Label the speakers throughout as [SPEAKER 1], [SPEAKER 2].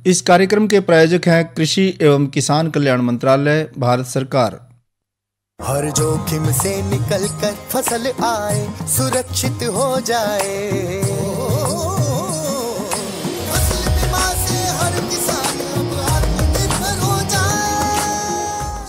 [SPEAKER 1] इस कार्यक्रम के प्रायोजक हैं कृषि एवं किसान कल्याण मंत्रालय, भारत सरकार।
[SPEAKER 2] हर जोखिम से निकल कर फसल आए, सुरक्षित हो जाए, फसल बीमा से हर किसान अब आत्मनिर्भर हो जाए।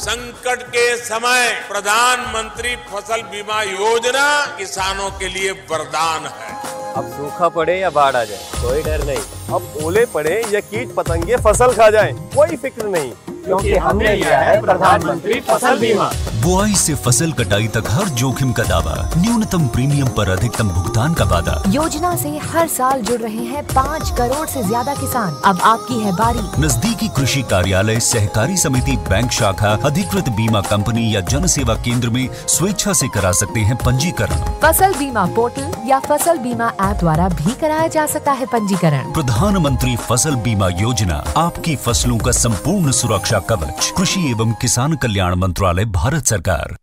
[SPEAKER 3] संकट के समय प्रधानमंत्री फसल बीमा योजना किसानों के लिए वरदान है।
[SPEAKER 4] अब सूखा पड़े या बाढ़ आ जाए कोई डर नहीं, अब ओले पड़े या कीट पतंगे फसल खा जाए कोई फिक्र नहीं, क्योंकि हमने लिया है प्रधानमंत्री फसल बीमा।
[SPEAKER 5] बुआई से फसल कटाई तक हर जोखिम का दावा, न्यूनतम प्रीमियम पर अधिकतम भुगतान का वादा।
[SPEAKER 6] योजना से हर साल जुड़ रहे हैं 5 करोड़ से ज्यादा किसान। अब आपकी है बारी।
[SPEAKER 5] नजदीकी कृषि कार्यालय, सहकारी समिति, बैंक शाखा, अधिकृत बीमा कंपनी या जन सेवा केंद्र में स्वेच्छा से करा सकते हैं पंजीकरण।
[SPEAKER 6] फसल बीमा पोर्टल या फसल बीमा ऐप द्वारा भी कराया जा सकता है पंजीकरण।
[SPEAKER 5] प्रधानमंत्री फसल बीमा योजना, आपकी फसलों का संपूर्ण सुरक्षा कवच। कृषि एवं किसान कल्याण मंत्रालय, भारत सरकार।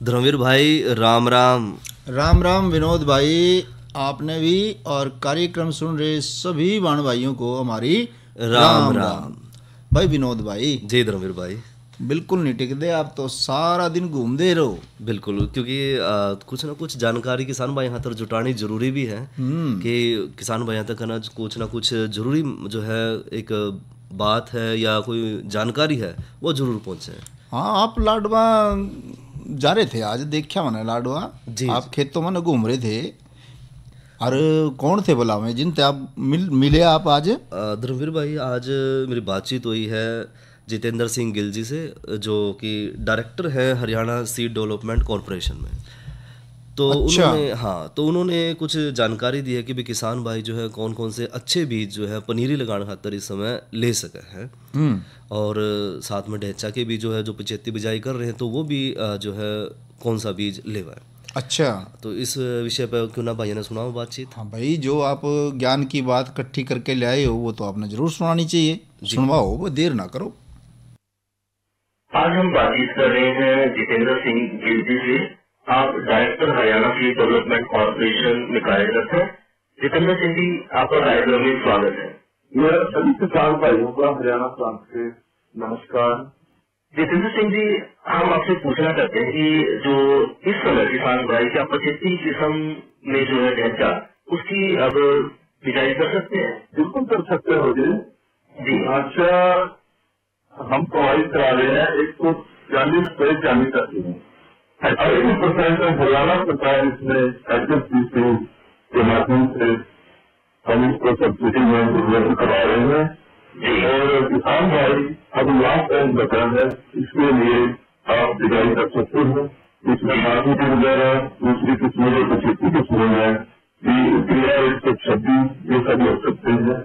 [SPEAKER 7] धर्मवीर भाई राम राम।
[SPEAKER 1] राम राम विनोद भाई, आपने भी और कार्यक्रम सुन रहे सभी बाण भाइयों को हमारी
[SPEAKER 7] राम राम।
[SPEAKER 1] भाई विनोद भाई।
[SPEAKER 7] जी धर्मवीर भाई।
[SPEAKER 1] बिल्कुल नहीं टिकते, आप तो सारा दिन घूमते रहो।
[SPEAKER 7] बिल्कुल, क्योंकि कुछ ना कुछ जानकारी किसान भाई यहाँ तक जुटानी जरूरी भी है कि किसान भाई यहाँ तक ना कुछ जरूरी जो है एक बात है या कोई जानकारी है वो जरूर पहुँचे।
[SPEAKER 1] हाँ, आप लाडवा जा रहे थे आज, देखा मैंने लाडवा जी। आप खेतों में घूम रहे थे, और कौन थे बोला मैं जिनसे आप मिले आप आज?
[SPEAKER 7] धर्मवीर भाई, आज मेरी बातचीत हुई है जितेंद्र सिंह गिल जी से, जो कि डायरेक्टर है हरियाणा सीड डेवलपमेंट कॉरपोरेशन में। तो अच्छा। उन्होंने कुछ जानकारी दी है कि भी किसान भाई जो है कौन कौन से अच्छे बीज जो है पनीरी लगाने खातर इस समय ले सके हैं, और साथ में ढेंचा के भी जो है जो 75 बिजाई कर रहे हैं तो वो भी जो है कौन सा बीज लेवा है।
[SPEAKER 1] अच्छा,
[SPEAKER 7] तो इस विषय पर क्यों ना भाई ने सुनाओ बातचीत।
[SPEAKER 1] हाँ भाई, जो आप ज्ञान की बात इकट्ठी करके ले आए हो वो तो आपने जरूर सुनानी चाहिए। सुनवाओ, वो देर ना करो।
[SPEAKER 8] आज हम बातचीत कर रहे हैं जितेंद्र सिंह गिल जी से। आप director Haryana seed development corporation में कार्यरत हैं। जितेंद्र सिंह जी, आपका कार्यक्रम में स्वागत है।
[SPEAKER 9] मेरा सभी किसान भाइयों का हरियाणा प्रांत से नमस्कार।
[SPEAKER 8] जितेंद्र सिंह जी, हम आपसे पूछना चाहते हैं कि जो इस समय किसान भाई क्या 75 किस्म में जो है ढेंचा, उसकी अब बिजाई कर सकते हैं?
[SPEAKER 9] बिल्कुल कर सकते हो जी। अच्छा, हम प्रोवाइड करा रहे हैं 140 से 40 तक की 80% हरियाणा सरकार इसमें HSBC के माध्यम से हम इसको सब्सिडी में उपलब्ध करा रहे हैं। और किसान भाई अब लास्ट टाइम बचा है, इसके लिए आप बिजाई कर सकते हैं। इसमें मार्केटिंग वगैरह दूसरी किस्में जो 75 किस्में हैं, 126 ये सब लग सकते हैं।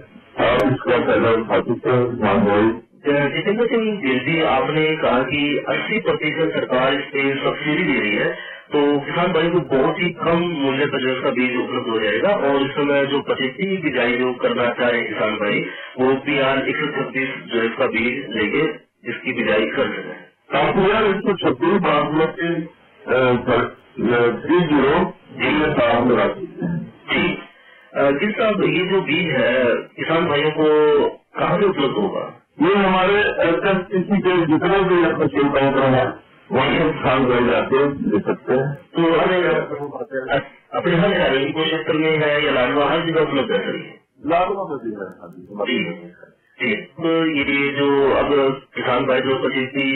[SPEAKER 9] आप इसका फायदा उठा सकते हैं किसान भाई।
[SPEAKER 8] जितेंद्र सिंह गिल जी, आपने कहा कि 80% सरकार इस पे सब्सिडी दे रही है, तो किसान भाई को बहुत ही कम मूल्य पर जो इसका बीज उपलब्ध हो जाएगा। और इस समय जो 25 बिजाई जो करना चाह रहे हैं किसान भाई, वो PR 136 जो इसका बीज लेके इसकी बिजाई कर सके।
[SPEAKER 9] PR 136 बासमती 30 लगा सकते हैं
[SPEAKER 8] जी। गिल साहब, ये जो बीज है किसान भाइयों को कहाँ से उपलब्ध होगा?
[SPEAKER 9] ये हमारे HSBC के जितने भी फसल केंद्र हैं वहीं किसान भाई जाके ले सकते हैं।
[SPEAKER 8] तो अपने हर इनको क्षेत्र में है या लाडवा हर जगह उपलब्ध है? सर,
[SPEAKER 9] लाडवा में भी है
[SPEAKER 8] जी। तो ये जो अब किसान भाई जो 25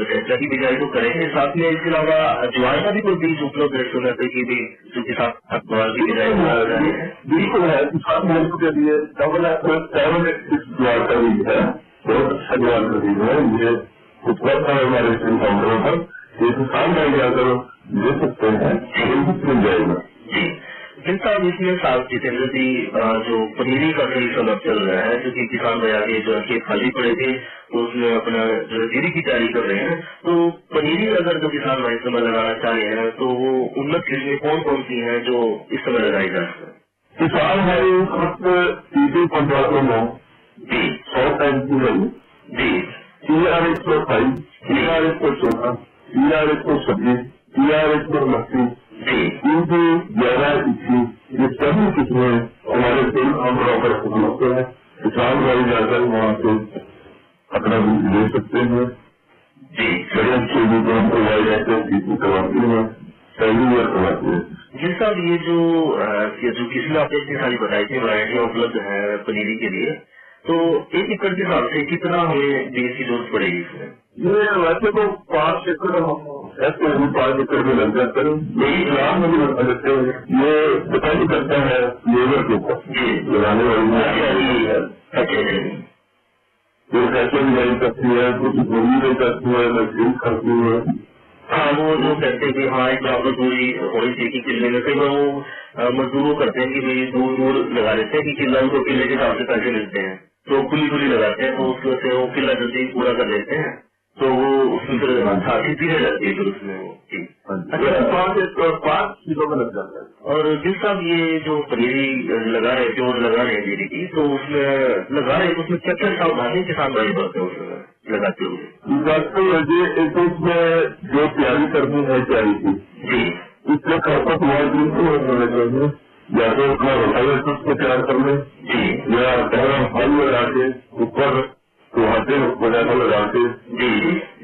[SPEAKER 8] ढेंचा की बिजाई तो करेंगे, साथ में इसके अलावा ज्वार का भी कोई बीज उपलब्ध है सुना था कि भी जो किसान ज्वार की बिजाई
[SPEAKER 9] बिल्कुल है। किसान भाई के लिए ज्वार का बीज है, बहुत अच्छा ज्वार का बीज है। ये उपलब्ध है हमारे काउंटरों पर, ये किसान भाई जाकर ले सकते हैं, मिल जाएगा
[SPEAKER 8] जी। जिन साहब, इसमें साहब जितेंद्र जी, जो पनीरी का सही समय चल रहा है, क्योंकि किसान भाई आगे जो खेत खाली पड़े थे तो उसमें अपना जो जीरी की तैयारी कर रहे हैं, तो पनीरी अगर जो किसान भाई समय लगाना चाह रहे हैं तो वो उन्नत किस्में कौन कौन सी हैं जो इस समय लगाई जा सके?
[SPEAKER 9] किसान भाई उस वक्त TP 1509
[SPEAKER 8] जी,
[SPEAKER 9] 100 टाइम की रही
[SPEAKER 8] जी,
[SPEAKER 9] PR 128, PR 114, PR 126, PR 129 क्योंकि 11 21 ये सभी किस्में हमारे 3 आम ब्लॉकर उपलब्ध है। किसान भाई जाकर वहाँ से अपना बीज ले सकते हैं जी। सड़क से भी काम करवाए जाते हैं, खेती करवाते हैं, पहली बार करवाते हैं।
[SPEAKER 8] जी साहब, ये जो किसी ने आपने इतनी सारी बताई थी वैरायटियाँ उपलब्ध है पनीरी के लिए, तो 1 एकड़ के हिसाब से कितना हमें बीज की जरूरत पड़ेगी इसमें?
[SPEAKER 9] ये वैसे तो 5 एकड़ ऐसे 5 एकड़ में लग जाता है, यही ग्राम में भी लगा देते हैं। ये डिपेंड करता है लेबर के ऊपर जी, लगाने वाली है। तो कैसे डिजाइन करती है, कुछ भूमि में करती है, मजदूर करती है।
[SPEAKER 8] हाँ, वो जो कहते हैं कि हाँ एक बराबर दूरी थोड़ी सी की किले में, कई बार वो मजदूरों करते हैं कि भाई दूर लगा देते हैं कि किला उनको किले के हिसाब से पैसे मिलते हैं, तो खुली लगाते हैं, तो उसकी वजह से वो किला जल्दी पूरा कर लेते हैं, तो वो उसमें फिर छाती पीने लगती है फिर उसमें वो।
[SPEAKER 9] अच्छा, 5 किलो में लग जाता है। और
[SPEAKER 8] जिस साहब ये जो पनीरी लगा रहे थे और लगा रहे हैं जीरी की, तो उसमें लगा रहे उसमें क्या क्या सावधानी किसान भाई बरते हैं उसमें लगाते हुए?
[SPEAKER 9] एक उसमें जो तैयारी करनी है क्यारी की जी, इसमें खरपतवार होने चाहिए, या तो अपना रोटावेटर को तैयार कर ले जी, या पहला फल लगा के ऊपर टमाटे वगैरह लगा के जी,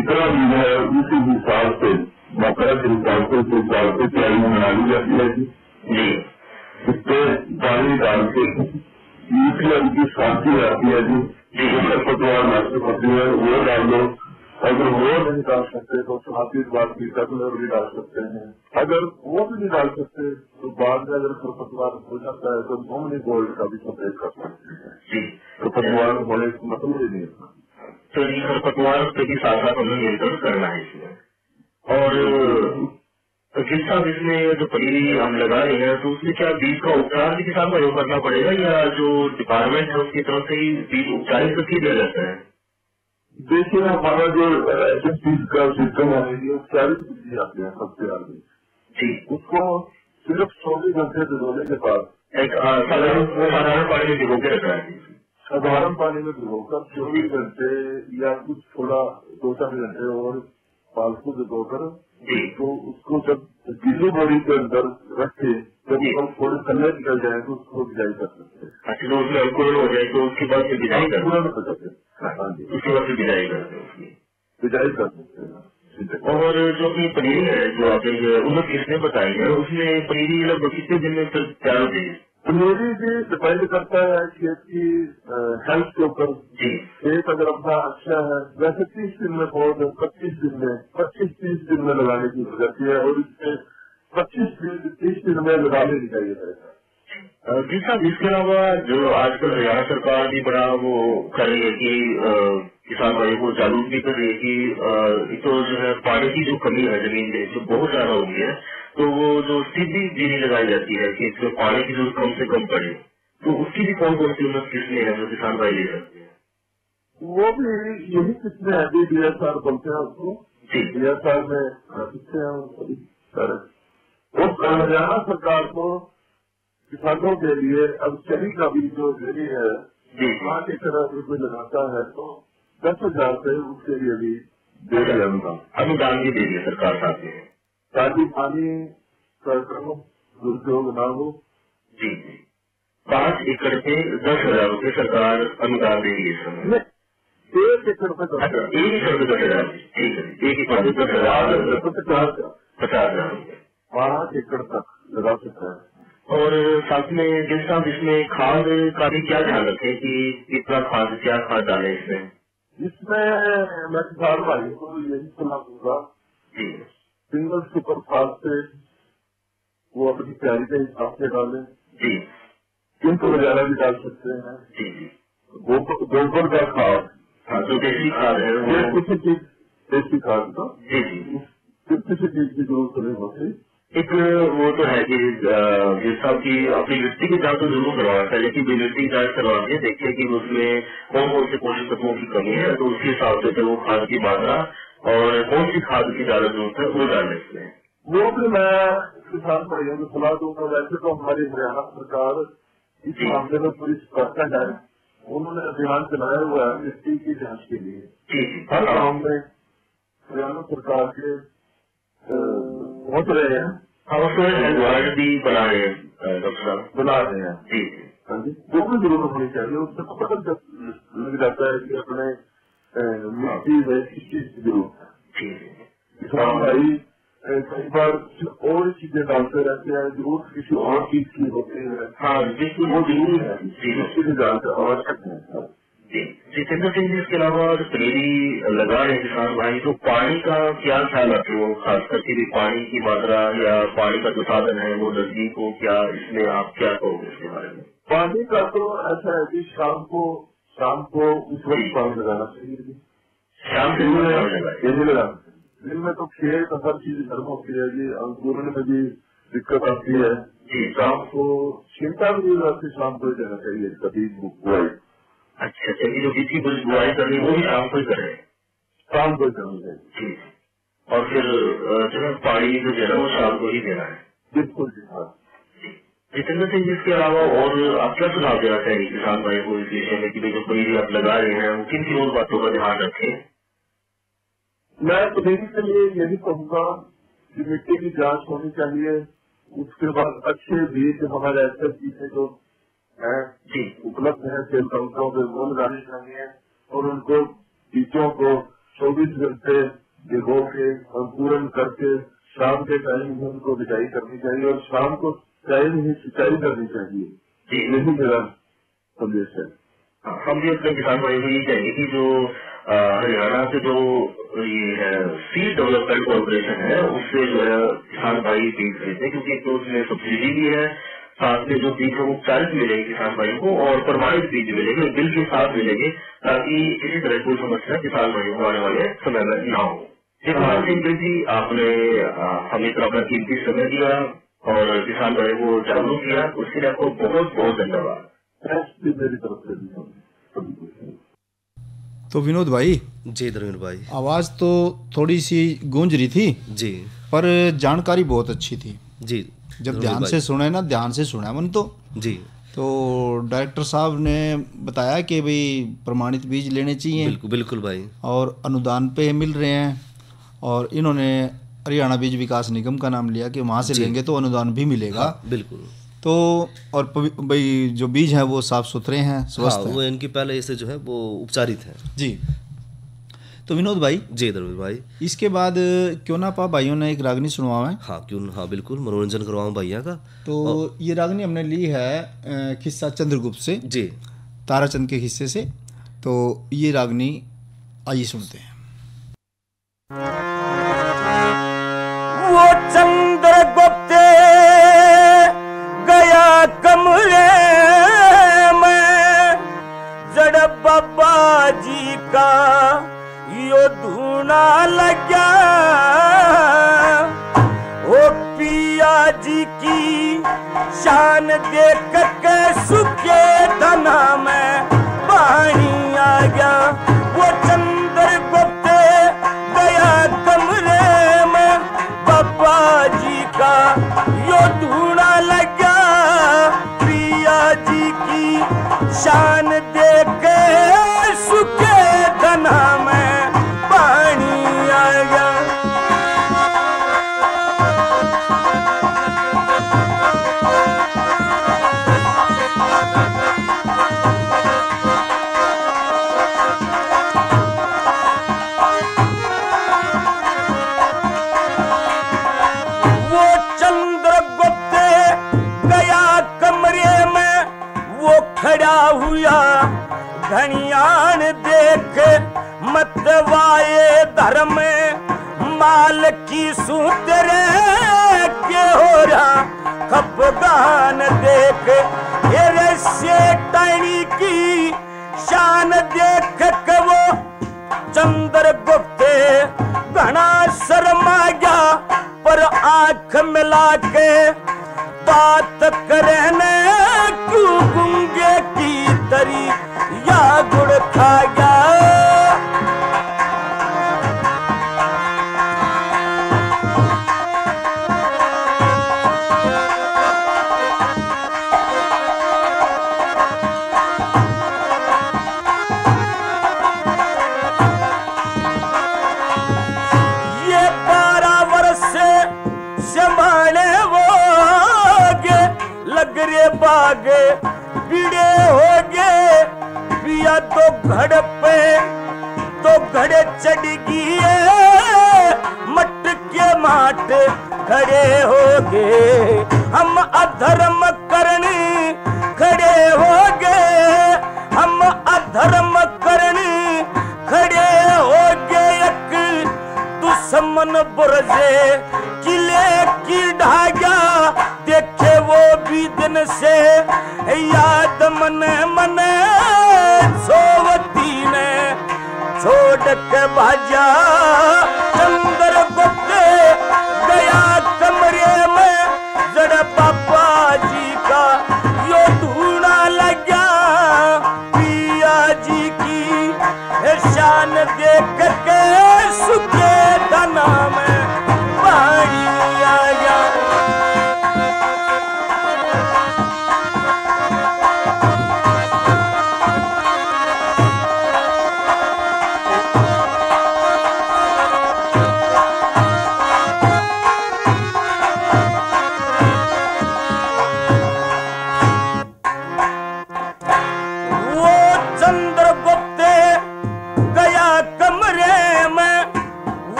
[SPEAKER 9] इतना भी है उसी हिसाब से मात्रा के हिसाब से उस हिसाब से तैयारी बना ली जाती है जी। इस पे पानी डाल के यूरिया की शांति आती है जी, खरपतवार नाशक होती है, वो डाल दो। अगर वो नहीं डाल सकते तो स्वादिष्ट बात की कटलर भी डाल सकते हैं। अगर वो भी नहीं डाल सकते तो बाद में अगर खरपतवार हो जाता है तो नॉमिनी गोल्ड का भी स्प्रे कर सकते हैं जी। खरपतवार होने का मतलब ही नहीं है,
[SPEAKER 8] तो ये खरपतवार पे भी साथ साथ हमें नियंत्रण करना है इसमें। और जिस साहब इसमें जो पनीरी हम लगा रहे हैं, तो उसमें क्या बीज का उपचार भी किसान को करना पड़ेगा, या जो डिपार्टमेंट है उसकी तरफ से ही बीज उपचारित करके दिया जाता है?
[SPEAKER 9] देखिए, हमारा जो चीज का सिस्टम है ये उपचारित बीज आते हैं सबसे आगे
[SPEAKER 8] जी,
[SPEAKER 9] उसको सिर्फ 24 घंटे भिगोने के बाद
[SPEAKER 8] एक साधारण पानी में भिगो के रखना है।
[SPEAKER 9] साधारण पानी में भिगोकर 24 घंटे या कुछ थोड़ा 2-4 घंटे और फालतू भिगोकर तो उसको जब गीली बोरी के अंदर रखे, जब हम थोड़े कलर निकल जाए तो उसको बिजाई कर सकते हैं।
[SPEAKER 8] अच्छा, तो उसमें अंकुरण हो जाए तो उसके बाद बिजाई कर
[SPEAKER 9] सकते हैं,
[SPEAKER 8] उसके बाद बिजाई करते हैं, उसकी
[SPEAKER 9] बिजाई कर सकते हैं।
[SPEAKER 8] और जो अपनी पनीरी है जो आपने उन्नत किस्में बताई है, उसमें पनीरी लगभग कितने दिन में तैयार होती है?
[SPEAKER 9] पनीरी भी डिपेंड करता है खेत की हेल्थ के ऊपर जी। खेत अगर अपना अच्छा है, वैसे 30 दिन में पौध 25 दिन में 25-30 दिन में लगाने की हो जाती है, और इससे 25-30 दिन में लगा लेनी चाहिए।
[SPEAKER 8] जी साहब, इसके अलावा जो आजकल हरियाणा सरकार भी बड़ा वो कर रही है कि किसान भाई को जागरूक भी कर रही है कि तो जो है पानी की जो कमी है जमीन में जो बहुत ज्यादा हो गई है, तो वो जो सीधी जीरी लगाई जाती है कि इसमें पानी की जरूरत कम से कम पड़े, तो उसकी भी कौन कौन सी उन्नत किस्में हैं जो किसान भाई ले सकते हैं?
[SPEAKER 9] वो भी यही किस्में है, DSR बोलते हैं उसको जी। DSR में किस्में हैं वो हरियाणा सरकार को किसानों के लिए अब चरी का भी जो जरी है जी 5 एकड़ रुपये लगाता है तो 10,000 से उसके लिए भी दे दिया
[SPEAKER 8] अनुदान भी दे दिया सरकार साथ में,
[SPEAKER 9] ताकि पानी का दुरुपयोग न हो
[SPEAKER 8] जी। 5 एकड़ पे 10,000 रुपये सरकार अनुदान दे रही है।
[SPEAKER 9] 1 एकड़ पे
[SPEAKER 8] 1 एकड़ पे 10,000, ठीक है, 1 एकड़ पे 10,000 50,000 रुपये
[SPEAKER 9] 5 एकड़ तक लगा सकता है।
[SPEAKER 8] और साथ में जिस साहब इसमें खाद का भी क्या ध्यान रखें कि कितना खाद क्या खाद डाले इसमें?
[SPEAKER 9] मैं किसान भाई को यही सलाह दूंगा
[SPEAKER 8] जी,
[SPEAKER 9] सिंगल सुपर फास्फेट वो अपनी तैयारी के हिसाब से डालें जी। किंतु वगैरह भी डाल सकते हैं
[SPEAKER 8] जी जी।
[SPEAKER 9] गोबर का खाद,
[SPEAKER 8] हाँ, जो देसी खाद है वो
[SPEAKER 9] किसी चीज देसी खाद का
[SPEAKER 8] जी जी,
[SPEAKER 9] किसी चीज की जरूरत नहीं होती।
[SPEAKER 8] एक वो तो है कि जिस साहब की अपनी मिट्टी की जांच तो जरूर करवाना चाहिए कि मिट्टी की जांच करवा के देखिए कि उसमें कौन कौन से पोषक तत्वों की कमी है, तो उसके हिसाब से वो खाद की मात्रा और कौन सी खाद की ज्यादा जरूरत है वो डाल सकते हैं।
[SPEAKER 9] वो भी मैं किसान भाइयों को सलाह दूंगा। वैसे तो हमारी हरियाणा सरकार इस मामले में पूरी सतर्क है, उन्होंने अभियान चलाया हुआ है मिट्टी की जाँच के लिए। हर गाँव में हरियाणा सरकार के पहुँच रहे हैं,
[SPEAKER 8] हाँ, उसको भी बना रहे हैं डॉक्टर साहब,
[SPEAKER 9] बना रहे हैं
[SPEAKER 8] जी।
[SPEAKER 9] हाँ जी, वो भी जरूरत होनी चाहिए। उससे तो पता लग जाता है कि अपने मिट्टी में किस चीज की जरूरत है। किसान भाई कई बार और चीजें डालते रहते हैं, जरूरत किसी और चीज की होती है। हाँ, जिसकी वो जरूरी है, जिसकी भी जानते आवश्यक है।
[SPEAKER 8] जितेंद्र सिंह जी, इसके अलावा पनीरी लगा रहे किसान भाई, तो पानी का क्या ख्याल रखते हो, खास करके भी पानी की मात्रा या पानी का जो साधन है वो नजदीक हो, क्या इसमें आप क्या कहोगे इसके बारे में?
[SPEAKER 9] पानी का तो ऐसा है कि शाम को उस वक्त पानी लगाना चाहिए।
[SPEAKER 8] शाम से
[SPEAKER 9] लगाना, दिन में तो खेत हर चीज गर्म होती है जी, अंकुरण में भी दिक्कत आती है। शाम को चिंता भी नहीं रहती, शाम को ही देना चाहिए कभी बुआई।
[SPEAKER 8] अच्छा, चलिए, जो किसी को बुआई करनी वो भी शाम को ही करें,
[SPEAKER 9] शाम को ही करनी चाहिए।
[SPEAKER 8] और फिर जो है पानी जो देना वो शाम को ही देना है।
[SPEAKER 9] बिल्कुल जी, हाँ।
[SPEAKER 8] जितेंद्र सिंह, इसके अलावा और आप क्या सुझाव देना चाहिए किसान भाई को इस विषय में कि जो पनीरी आप लगा रहे हैं वो किन किन बातों का ध्यान रखें?
[SPEAKER 9] मैं पनीरी के लिए यही कहूँगा कि मिट्टी की जांच होनी चाहिए, उसके बाद अच्छे बीज हमारे ऐसे बीज जो है उपलब्ध है सेल काउंटरों पे वो लगाने चाहिए, और उनको बीजों को 24 घंटे भिगो के अंकुरण करके शाम के टाइम में उनको बिजाई करनी चाहिए, और शाम को टाइम ही सिंचाई करनी चाहिए। यही मेरा संदेश है।
[SPEAKER 8] हम भी अपने किसान भाई को यही चाहिए कि जो हरियाणा से जो ये है सीड डेवलपमेंट कॉर्पोरेशन है, उससे जो है किसान भाई बीज खरीदते, क्योंकि एक तो उसमें सब्सिडी भी है, साथ में जो बीज है वो चार्ज मिलेंगे किसान भाइयों को, और प्रमाणित बीज मिलेंगे, बिल के साथ मिलेंगे, ताकि किसी तरह कोई समस्या किसान भाइयों को आने वाले समय में न हो। जितेंद्र सिंह जी, आपने हमें इतना अपना कीमती समय दिया और किसान भाइयों को जागरूक किया, उसके लिए आपको बहुत बहुत धन्यवाद।
[SPEAKER 9] मेरी तरफ से
[SPEAKER 1] तो विनोद भाई
[SPEAKER 7] जी, धर्मेंद्र भाई,
[SPEAKER 1] आवाज तो थोड़ी सी गूंज रही थी
[SPEAKER 7] जी,
[SPEAKER 1] पर जानकारी बहुत अच्छी थी
[SPEAKER 7] जी।
[SPEAKER 1] जब ध्यान से सुने ना, ध्यान से सुना मन तो
[SPEAKER 7] जी।
[SPEAKER 1] तो डायरेक्टर साहब ने बताया कि भाई प्रमाणित बीज लेने चाहिए।
[SPEAKER 7] बिल्कुल बिल्कुल भाई, और
[SPEAKER 1] अनुदान पे मिल रहे हैं, और इन्होंने हरियाणा बीज विकास निगम का नाम लिया कि वहाँ से लेंगे तो अनुदान भी मिलेगा।
[SPEAKER 7] हाँ, बिल्कुल।
[SPEAKER 1] तो और भाई जो बीज हैं वो साफ सुथरे हैं, स्वस्थ हैं।
[SPEAKER 7] वो इनकी पहले से जो है वो उपचारित है
[SPEAKER 1] जी। तो विनोद भाई
[SPEAKER 7] जी, धर्मेंद्र भाई,
[SPEAKER 1] इसके बाद क्यों ना पा भाइयों ने एक रागनी सुनवाएं।
[SPEAKER 7] हाँ क्यों, हाँ बिल्कुल, मनोरंजन करवाऊं भैया का।
[SPEAKER 1] तो ये रागनी हमने ली है किस्सा चंद्रगुप्त से
[SPEAKER 7] जी,
[SPEAKER 1] ताराचंद के हिस्से से। तो ये रागनी आइए सुनते हैं।
[SPEAKER 10] वो चंद्रगुप्त गया कमरे में, जड़ बाबा जी का यो धूना लगा, ओ पिया जी की शान देख के सुखे धना में पानी आ गया। वो चंद्रगुप्त गया कमरे में, बाबा जी का यो धूना लगा, पिया जी की शान देख के सुखे धना में पानी आ गया। वो चंद्रगुप्त गया कमरे में, वो खड़ा हुआ धनियान देख मतवाए धर्म, माल की सूत्र के हो रहा खपगान देख, से टणी की शान देख के वो चंद्रगुप्त घना शर्मा गया, पर आंख मिला के बात करने क्यों गूंगे की तरी या गुड़ खा गया। ये 12 वर्ष से संभाले वो लग रे बागे पीड़े हो गए पिया तो घड़ पे तो घड़े चढ़ गए मटके माट खड़े हो गए हम अधर्म करने खड़े हो गए हम अधर्म करने खड़े हो गए एक दुश्मन बुरजे किले की ढागा देखे वो भी दिन से याद मन मन सोवती ने छोड़ के भाजा चंद्रगुप्त गया कमरे में जड़ पापा जी का यो ढूंढा लगा पिया जी की शान देख के सुखे धना में पानी आ गया।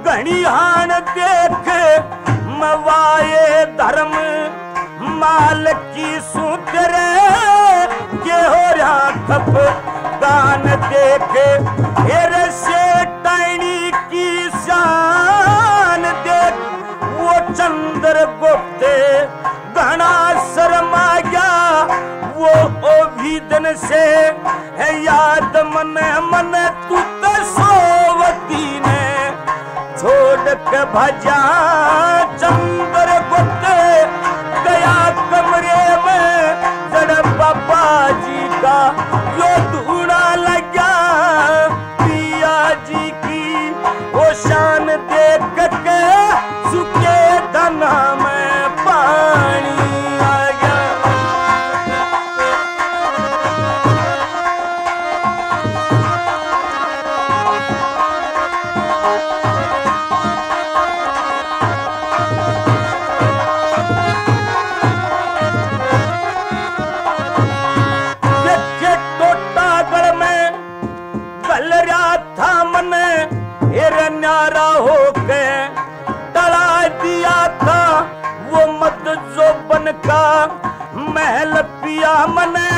[SPEAKER 10] घणिहान देख मवाए धर्म माल की सूत्र के हो रहा खप दान देख हेरे से टाइनी की शान देख वो चंद्रगुप्त घना शर्मा गया वो ओभिदन से है याद मन मन तू तो सोवती ने छोड़ के भजा चंद्रगुप्त गया कमरे में जड़ पापा जी का यो ढूंढा लगा पिया जी की वो शान देख के सुखे धना में पानी आ गया। न्यारा होके टला दिया था वो मत जो बन का महल पिया मने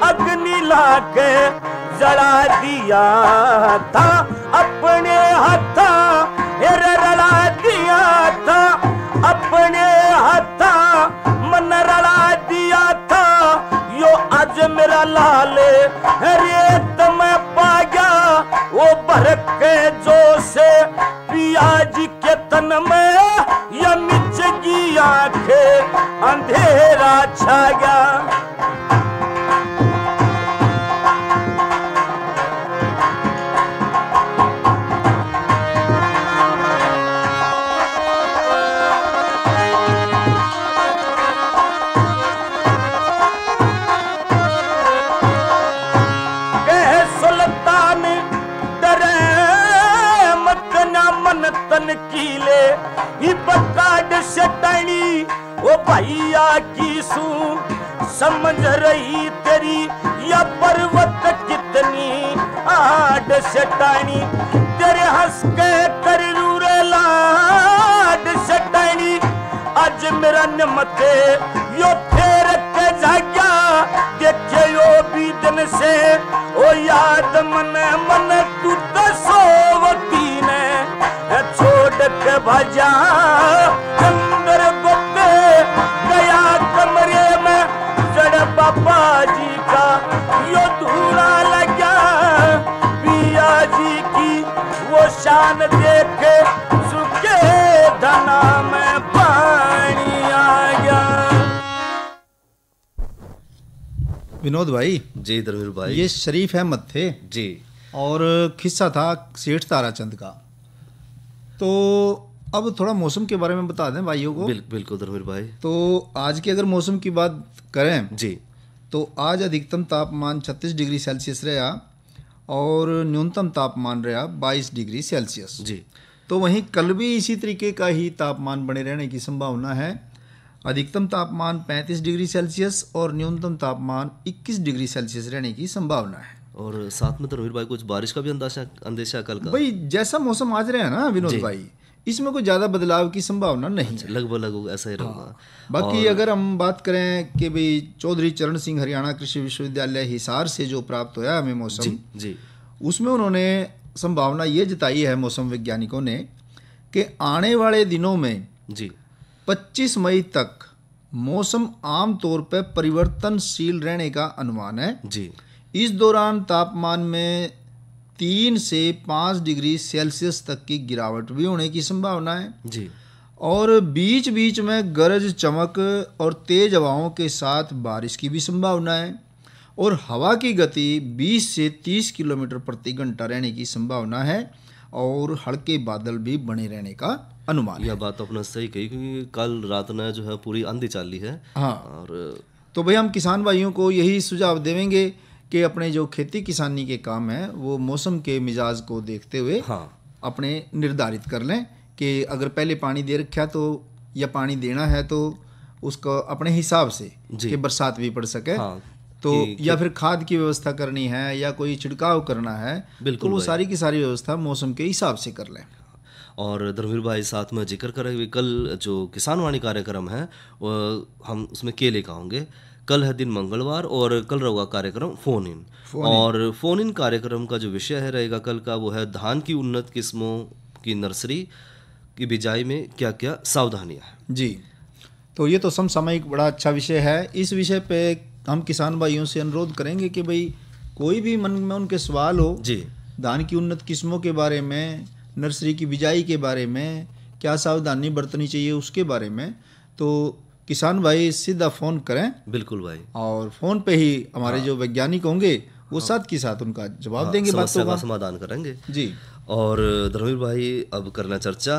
[SPEAKER 10] अग्नि लाके जला दिया था अपने हाथा रला दिया था अपने हाथा मन रला दिया था यो आज मेरा लाले रेत में पा गया वो भर के जो से पिया जी के तन में या मिचगी आंखें अंधेरा छा गया। तन कीले ही पकाड सटानी वो भैया की सू समझ रही तेरी या पर्वत कितनी आड सटानी तेरे हंस के कर रूरे लाड सटानी आज मेरा नमते यो फेर के जाग्या देखे यो भी दिन से ओ याद मन मन तू तो सोवती ने छोड़ के भजा चंद्रगुप्त गया कमरे में जड़ पापा जी का यो धूरा लगा पिया जी की वो शान देख सुखे धना में पानी आ गया।
[SPEAKER 1] विनोद भाई
[SPEAKER 7] जी धर्मवीर भाई,
[SPEAKER 1] ये शरीफ अहमद थे
[SPEAKER 7] जी
[SPEAKER 1] और किस्सा था सेठ ताराचंद का। तो अब थोड़ा मौसम के बारे में बता दें भाइयों को।
[SPEAKER 7] बिल्कुल धर्मवीर भाई।
[SPEAKER 1] तो आज की अगर मौसम की बात करें
[SPEAKER 7] जी
[SPEAKER 1] तो आज अधिकतम तापमान 36 डिग्री सेल्सियस रहा और न्यूनतम तापमान रहा 22 डिग्री सेल्सियस
[SPEAKER 7] जी।
[SPEAKER 1] तो वहीं कल भी इसी तरीके का ही तापमान बने रहने की संभावना है। अधिकतम तापमान 35 डिग्री सेल्सियस और न्यूनतम तापमान 21 डिग्री सेल्सियस रहने की संभावना है।
[SPEAKER 7] और साथ में तो रणवीर भाई कुछ बारिश का भी अंदेशा कल का।
[SPEAKER 1] भाई जैसा मौसम आज रहा है ना विनोद भाई, इसमें कोई ज़्यादा बदलाव की संभावना नहीं है,
[SPEAKER 7] लगभग ऐसा ही रहेगा।
[SPEAKER 1] बाकी अगर हम बात करें कि भाई चौधरी चरण सिंह हरियाणा कृषि विश्वविद्यालय हिसार से जो प्राप्त होया हमें मौसम
[SPEAKER 7] जी,
[SPEAKER 1] उसमें उन्होंने संभावना ये जताई है मौसम वैज्ञानिकों ने कि आने वाले दिनों में
[SPEAKER 7] जी
[SPEAKER 1] 25 मई तक मौसम आमतौर पर परिवर्तनशील रहने का अनुमान है
[SPEAKER 7] जी।
[SPEAKER 1] इस दौरान तापमान में 3 से 5 डिग्री सेल्सियस तक की गिरावट भी होने की संभावना है
[SPEAKER 7] जी।
[SPEAKER 1] और बीच बीच में गरज चमक और तेज हवाओं के साथ बारिश की भी संभावना है और हवा की गति 20 से 30 किलोमीटर प्रति घंटा रहने की संभावना है और हल्के बादल भी बने रहने का अनुमान है।
[SPEAKER 7] यह बात अपना सही कही, क्योंकि कल रात ने जो है पूरी आंधी चाली है।
[SPEAKER 1] हाँ,
[SPEAKER 7] और
[SPEAKER 1] तो भाई हम किसान भाइयों को यही सुझाव देंगे कि अपने जो खेती किसानी के काम हैं वो मौसम के मिजाज को देखते हुए अपने निर्धारित कर लें कि अगर पहले पानी दे रखा तो या पानी देना है तो उसको अपने हिसाब से कि बरसात भी पड़ सके तो या फिर खाद की व्यवस्था करनी है या कोई छिड़काव करना है तो वो सारी की सारी व्यवस्था मौसम के हिसाब से कर लें।
[SPEAKER 7] और धर्मवीर भाई साथ में जिक्र करेंगे कल जो किसान वाणी कार्यक्रम है हम उसमें के लेकर आएंगे। कल है दिन मंगलवार और कल रहेगा कार्यक्रम फोन इन और फोन इन कार्यक्रम का जो विषय है रहेगा कल का वो है धान की उन्नत किस्मों की नर्सरी की बिजाई में क्या क्या सावधानियां हैं।
[SPEAKER 1] जी, तो ये तो समसामयिक बड़ा अच्छा विषय है। इस विषय पे हम किसान भाइयों से अनुरोध करेंगे कि भाई कोई भी मन में उनके सवाल हो
[SPEAKER 7] जी,
[SPEAKER 1] धान की उन्नत किस्मों के बारे में, नर्सरी की बिजाई के बारे में, क्या सावधानी बरतनी चाहिए उसके बारे में, तो किसान भाई सीधा फ़ोन करें।
[SPEAKER 7] बिल्कुल भाई,
[SPEAKER 1] और फ़ोन पे ही हमारे जो वैज्ञानिक होंगे वो साथ के साथ उनका जवाब देंगे,
[SPEAKER 7] समस्या का समाधान करेंगे जी। और धर्मवीर भाई अब करना चर्चा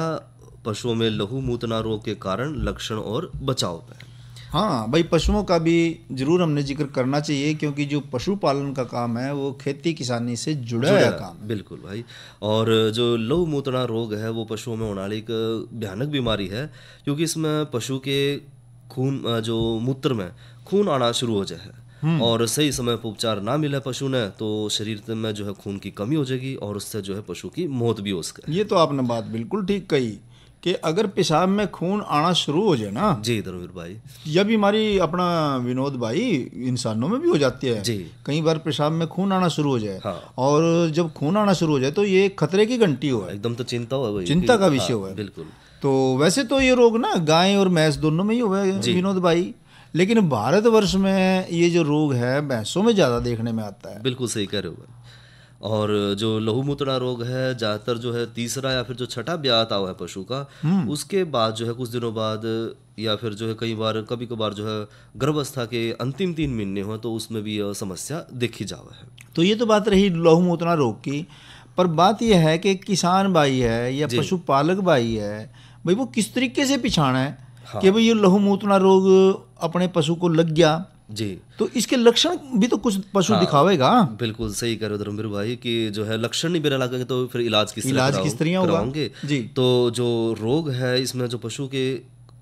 [SPEAKER 7] पशुओं में लहू मूतना रोग के कारण, लक्षण और बचाव पे।
[SPEAKER 1] हाँ भाई, पशुओं का भी जरूर हमने जिक्र करना चाहिए क्योंकि जो पशुपालन का काम है वो खेती किसानी से जुड़ा है काम।
[SPEAKER 7] बिल्कुल भाई, और जो लहू मूतना रोग है वो पशुओं में होने वाली एक भयानक बीमारी है क्योंकि इसमें पशु के खून जो मूत्र में खून आना शुरू हो जाए और सही समय पर उपचार ना मिले पशु ने तो शरीर में जो है खून की कमी हो जाएगी और उससे जो है पशु की मौत भी हो सके।
[SPEAKER 1] ये तो आपने बात बिल्कुल ठीक कही कि अगर पेशाब में खून आना शुरू हो जाए ना
[SPEAKER 7] जी धर्मवीर भाई,
[SPEAKER 1] यह बीमारी अपना विनोद भाई इंसानों में भी हो जाती है
[SPEAKER 7] जी।
[SPEAKER 1] कई बार पेशाब में खून आना शुरू हो जाए और जब खून आना शुरू हो जाए तो ये खतरे की घंटी हो,
[SPEAKER 7] एकदम तो चिंता हो,
[SPEAKER 1] चिंता का विषय हो।
[SPEAKER 7] बिल्कुल,
[SPEAKER 1] तो वैसे तो ये रोग ना गाय और भैंस दोनों में ही हुआ है विनोद भाई, लेकिन भारतवर्ष में ये जो रोग है भैंसों में ज़्यादा देखने में आता है।
[SPEAKER 7] बिल्कुल सही कह रहे हो। और जो लहू मूत्रा रोग है ज़्यादातर जो है तीसरा या फिर जो छठा ब्याह आता हुआ है पशु का, उसके बाद जो है कुछ दिनों बाद या फिर जो है कभी कभार जो है गर्भावस्था के अंतिम 3 महीने हो तो उसमें भी यह समस्या देखी जावा है।
[SPEAKER 1] तो ये तो बात रही लहू मूत्रा रोग की, पर बात यह है कि किसान भाई है या पशुपालक भाई है भाई वो किस तरीके से पिछाना है कि भाई ये लहू मूत्रा रोग अपने पशु को लग गया
[SPEAKER 7] जी, तो
[SPEAKER 1] इसके लक्षण भी तो कुछ पशु दिखावेगा।
[SPEAKER 7] बिल्कुल सही कह रहे हो धर्मवीर भाई कि जो है लक्षण नहीं बेरा लगेंगे तो फिर इलाज किस
[SPEAKER 1] तरह
[SPEAKER 7] कराओगे जी। तो जो रोग है इसमें जो पशु के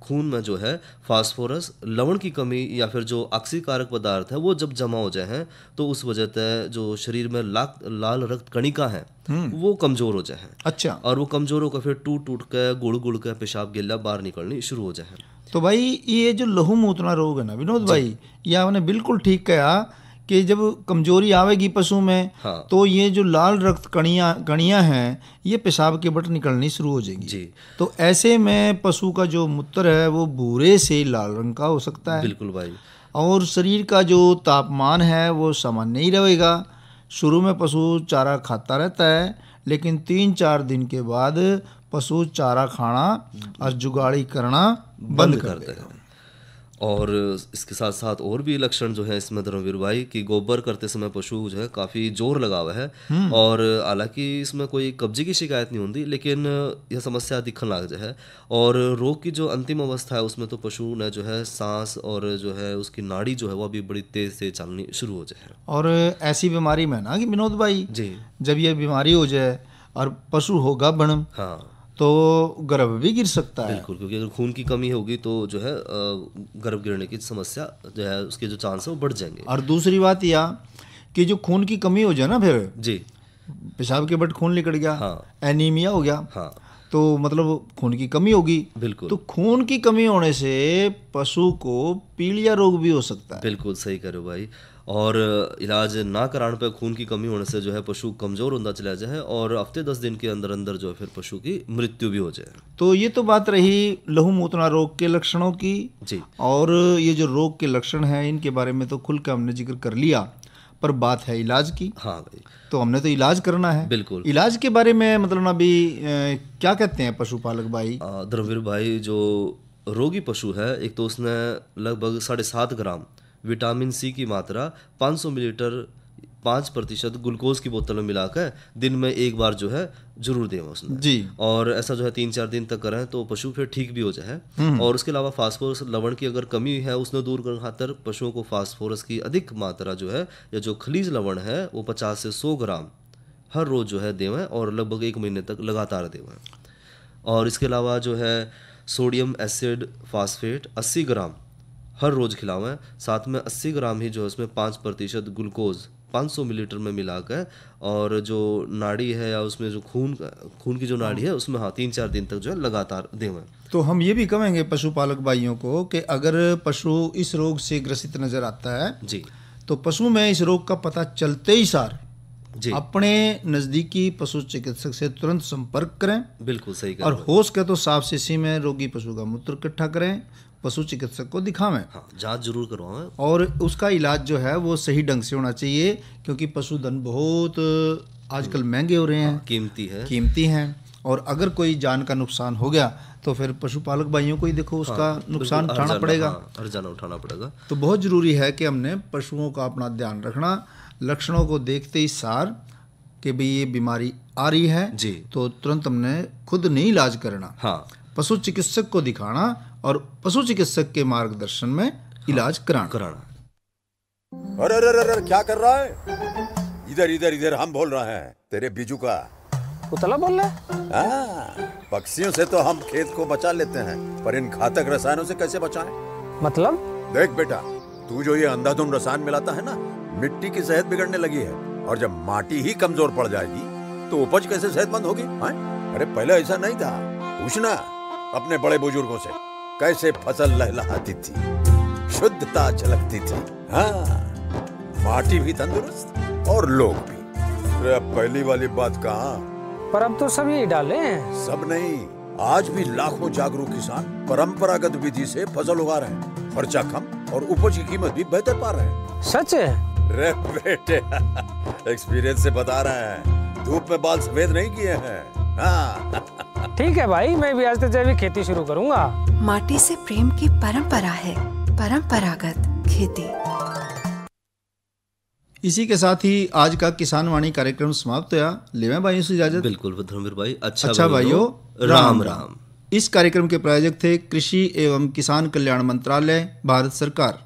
[SPEAKER 7] खून में जो है फास्फोरस, लवण की कमी या फिर जो ऑक्सीकारक पदार्थ है वो जब जमा हो जाए हैं तो उस वजह से जो शरीर में लाल रक्त कणिका है वो कमजोर हो जाए।
[SPEAKER 1] अच्छा,
[SPEAKER 7] और वो कमजोर होकर फिर टूट के गुड़ के पेशाब गिल्ला बाहर निकलनी शुरू हो जाए।
[SPEAKER 1] तो भाई ये जो लहू मूत्रा रोग है ना विनोद भाई, ये आपने बिल्कुल ठीक कहा कि जब कमजोरी आवेगी पशु में तो ये जो लाल रक्त कणियाँ हैं ये पेशाब के बट निकलनी शुरू हो जाएंगी जी। तो ऐसे में पशु का जो मूत्र है वो भूरे से लाल रंग का हो सकता है।
[SPEAKER 7] बिल्कुल भाई,
[SPEAKER 1] और शरीर का जो तापमान है वो सामान्य ही रहेगा। शुरू में पशु चारा खाता रहता है लेकिन 3-4 दिन के बाद पशु चारा खाना और जुगाड़ी करना बंद कर देगा।
[SPEAKER 7] और इसके साथ साथ और भी लक्षण जो है इसमें धर्मवीर भाई कि गोबर करते समय पशु जो है काफ़ी जोर लगा हुआ है और हालांकि इसमें कोई कब्जे की शिकायत नहीं होती लेकिन यह समस्या दिखने लग जाए। और रोग की जो अंतिम अवस्था है उसमें तो पशु ने जो है सांस और जो है उसकी नाड़ी जो है वो अभी बड़ी तेज से चलनी शुरू हो जाए।
[SPEAKER 1] और ऐसी बीमारी में ना कि विनोद भाई
[SPEAKER 7] जी,
[SPEAKER 1] जब यह बीमारी हो जाए और पशु होगा बण तो गर्भ भी गिर सकता है।
[SPEAKER 7] बिल्कुल, क्योंकि अगर खून की कमी होगी तो जो है गर्भ गिरने की समस्या जो है उसके जो चांस है वो बढ़ जाएंगे।
[SPEAKER 1] और दूसरी बात यह कि जो खून की कमी हो जाए ना, फिर
[SPEAKER 7] जी
[SPEAKER 1] पेशाब के बट खून निकल गया,
[SPEAKER 7] हाँ,
[SPEAKER 1] एनीमिया हो गया,
[SPEAKER 7] हाँ,
[SPEAKER 1] तो मतलब खून की कमी होगी।
[SPEAKER 7] बिल्कुल,
[SPEAKER 1] तो खून की कमी होने से पशु को पीलिया रोग भी हो सकता है।
[SPEAKER 7] बिल्कुल सही कह रहे हो भाई। और इलाज ना कराने पर खून की कमी होने से जो है पशु कमज़ोर होता चला जाए और हफ्ते 10 दिन के अंदर अंदर जो है फिर पशु की मृत्यु भी हो जाए।
[SPEAKER 1] तो ये तो बात रही लहू मूत्रा रोग के लक्षणों की
[SPEAKER 7] जी।
[SPEAKER 1] और ये जो रोग के लक्षण हैं इनके बारे में तो खुल के हमने जिक्र कर लिया, पर बात है इलाज की।
[SPEAKER 7] हाँ भाई,
[SPEAKER 1] तो हमने तो इलाज करना है।
[SPEAKER 7] बिल्कुल।
[SPEAKER 1] इलाज के बारे में मतलब अभी क्या कहते हैं पशुपालक भाई?
[SPEAKER 7] धर्मवीर भाई, जो रोगी पशु है, एक तो उसने लगभग 7.5 ग्राम विटामिन सी की मात्रा 500 मिलीलीटर 5% ग्लूकोज की बोतल में मिलाकर दिन में एक बार जो है जरूर दें उसने
[SPEAKER 1] जी।
[SPEAKER 7] और ऐसा जो है 3-4 दिन तक करें तो पशु फिर ठीक भी हो जाए। और उसके अलावा फास्फोरस लवण की अगर कमी है उसने दूर करने खातर पशुओं को फास्फोरस की अधिक मात्रा जो है या जो खनिज लवण है वो 50 से 100 ग्राम हर रोज जो है देवें और लगभग 1 महीने तक लगातार देवें। और इसके अलावा जो है सोडियम एसिड फास्फेट 80 ग्राम हर रोज खिलावें, साथ में 80 ग्राम ही जो है उसमें 5% ग्लूकोज 500 मिलीलीटर में मिलाकर, और जो नाड़ी है या उसमें जो खून की जो नाड़ी है उसमें 3-4 दिन तक जो है लगातार देवें।
[SPEAKER 1] तो हम ये भी कहेंगे पशुपालक भाइयों को कि अगर पशु इस रोग से ग्रसित नजर आता है
[SPEAKER 7] जी,
[SPEAKER 1] तो पशु में इस रोग का पता चलते ही सार
[SPEAKER 7] जी
[SPEAKER 1] अपने नजदीकी पशु चिकित्सक से तुरंत संपर्क करें।
[SPEAKER 7] बिल्कुल सही कह
[SPEAKER 1] और
[SPEAKER 7] रहे हो।
[SPEAKER 1] हो सके तो साफ शीशी में रोगी पशु का मूत्र इकट्ठा करें, पशु चिकित्सक को दिखावें।
[SPEAKER 7] हाँ, जांच जरूर करवाएं
[SPEAKER 1] और उसका इलाज जो है वो सही ढंग से होना चाहिए, क्योंकि पशुधन बहुत आजकल महंगे हो रहे हैं, कीमती हैं। और अगर कोई जान का नुकसान हो गया तो फिर पशुपालक भाइयों को ही देखो उसका नुकसान उठाना पड़ेगा,
[SPEAKER 7] हर्जाना उठाना पड़ेगा।
[SPEAKER 1] तो बहुत जरूरी है कि हमने पशुओं का अपना ध्यान रखना, लक्षणों को देखते ही सार कि भाई ये बीमारी आ रही है
[SPEAKER 7] जी,
[SPEAKER 1] तो तुरंत हमने खुद नहीं इलाज करना,
[SPEAKER 7] हाँ,
[SPEAKER 1] पशु चिकित्सक को दिखाना और पशु चिकित्सक के मार्गदर्शन में इलाज कराना।
[SPEAKER 11] अरे अरे अरे क्या कर रहा है? इधर इधर इधर हम बोल रहे हैं तेरे बीजू का।
[SPEAKER 12] उतला बोल रहा है?
[SPEAKER 11] पक्षियों से तो हम खेत को बचा लेते हैं, पर इन घातक रसायनों से कैसे बचाएं?
[SPEAKER 12] मतलब?
[SPEAKER 11] देख बेटा, तू जो ये अंधाधुंध रसायन मिलाता है ना, मिट्टी की सेहत बिगड़ने लगी है। और जब माटी ही कमजोर पड़ जाएगी तो उपज कैसे सेहतमंद होगी? अरे पहले ऐसा नहीं था, पूछना अपने बड़े बुजुर्गों से, कैसे फसल लहलहाती थी, शुद्धता झलकती थी। हाँ, माटी भी तंदुरुस्त और लोग भी। अरे पहली वाली बात कहाँ?
[SPEAKER 12] पर अब तो सब यही डाले हैं।
[SPEAKER 11] सब नहीं, आज भी लाखों जागरूक किसान परंपरागत विधि से फसल उगा रहे हैं। खर्चा कम और उपज की कीमत भी बेहतर पा रहे हैं।
[SPEAKER 12] सच है?
[SPEAKER 11] रे बेटे, एक्सपीरियंस से बता रहे हैं, धूप में बाल सफेद नहीं किए हैं। हाँ।
[SPEAKER 12] ठीक है भाई, मैं भी आज से जैविक खेती शुरू करूंगा।
[SPEAKER 13] माटी से प्रेम की परंपरा है, परंपरागत खेती।
[SPEAKER 1] इसी के साथ ही आज का किसान वाणी कार्यक्रम समाप्त हुआ। लेवें भाइयों से इजाजत।
[SPEAKER 7] बिल्कुल धर्मवीर भाई,
[SPEAKER 1] अच्छा भाइयों, राम राम। इस कार्यक्रम के प्रायोजक थे कृषि एवं किसान कल्याण मंत्रालय, भारत सरकार।